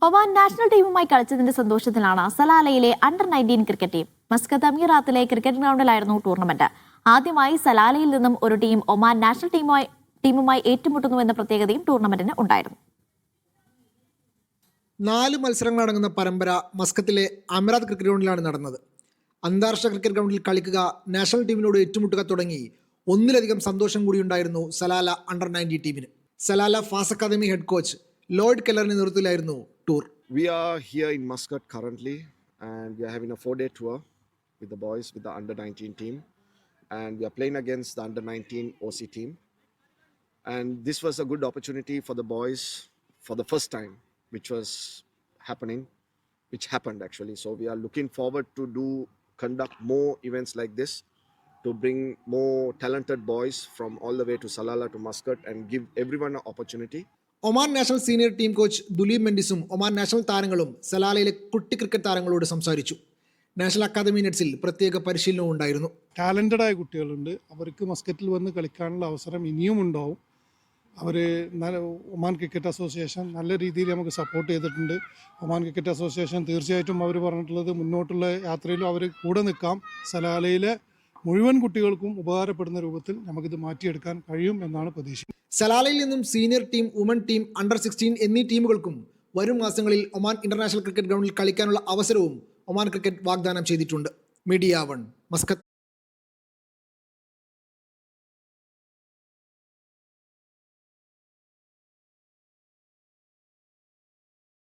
Oman national ടീമുമായി കളിച്ചതിന്റെ സന്തോഷത്തിലാണ് സലാലയിലെ അണ്ടർ-19 ക്രിക്കറ്റ് ടീം. മസ്കത്ത് അമീറാത്തിലെ ക്രിക്കറ്റ് ഗ്രൗണ്ടിലായിരുന്നു ടൂർണമെന്റ്. ആദ്യമായി സലാലയിൽ നിന്നും ഒരു ടീം ഒമാൻ നാഷണൽ ടീമുമായി ഏറ്റുമുട്ടുന്നുവെന്ന പ്രത്യേകതയും ടൂർണമെന്റിന് ഉണ്ടായിരുന്നു. 4 മത്സരങ്ങളടങ്ങുന്ന പരമ്പര മസ്കത്തിലെ അമീറാത്ത് ക്രിക്കറ്റ് ഗ്രൗണ്ടിലാണ് നടന്നത്. അന്താരാഷ്ട്ര ക്രിക്കറ്റ് ഗ്രൗണ്ടിൽ കളിക്കുക, നാഷണൽ ടീമിനോട് ഏറ്റുമുട്ടുക തുടങ്ങി ഒന്നിലധികം സന്തോഷം കൂടിയുണ്ടായിരുന്നു സലാല അണ്ടർ-19 ടീമിന്. Salalah Faas academy head coach Lloyd കെല്ലറിന്റെ നേതൃത്വത്തിലായിരുന്നു tour. We are here in Muscat currently, and we are having a 4-day tour with the boys, with the under-19 team, and we are playing against the under-19 OC team. And this was a good opportunity for the boys for the first time, which happened actually. So we are looking forward to conduct more events like this, to bring more talented boys from all the way to Salalah to Muscat and give everyone an opportunity. Oman national senior team coach Duleep മെൻഡിസും Oman national താരങ്ങളും സലാലയിലെ കുട്ടി cricket താരങ്ങളോട് സംസാരിച്ചു. National academy നെറ്റ്സിൽ പ്രത്യേക പരിശീലനവും ഉണ്ടായിരുന്നു. ടാലൻറ്റഡായ കുട്ടികളുണ്ട്. അവർക്ക് മസ്കറ്റിൽ വന്ന് കളിക്കാനുള്ള അവസരം ഇനിയും ഉണ്ടാവും. അവർ ഒമാൻ ക്രിക്കറ്റ് അസോസിയേഷൻ നല്ല രീതിയിൽ നമുക്ക് സപ്പോർട്ട് ചെയ്തിട്ടുണ്ട്. ഒമാൻ ക്രിക്കറ്റ് അസോസിയേഷൻ തീർച്ചയായിട്ടും അവർ പറഞ്ഞിട്ടുള്ളത് മുന്നോട്ടുള്ള യാത്രയിലും അവർ കൂടെ നിൽക്കാം. സലാലയിലെ മുഴുവൻ കുട്ടികൾക്കും ഉപകാരപ്പെടുന്ന രൂപത്തിൽ നമുക്കിത് മാറ്റിയെടുക്കാൻ കഴിയും എന്നാണ് പ്രതീക്ഷ. സലാലയിൽ നിന്നും സീനിയർ ടീം, വുമൺ ടീം, അണ്ടർ-16 എന്നീ ടീമുകൾക്കും വരും മാസങ്ങളിൽ ഒമാൻ ഇന്റർനാഷണൽ ക്രിക്കറ്റ് ഗ്രൗണ്ടിൽ കളിക്കാനുള്ള അവസരവും ഒമാൻ ക്രിക്കറ്റ് വാഗ്ദാനം ചെയ്തിട്ടുണ്ട്. Media 1, Muscat.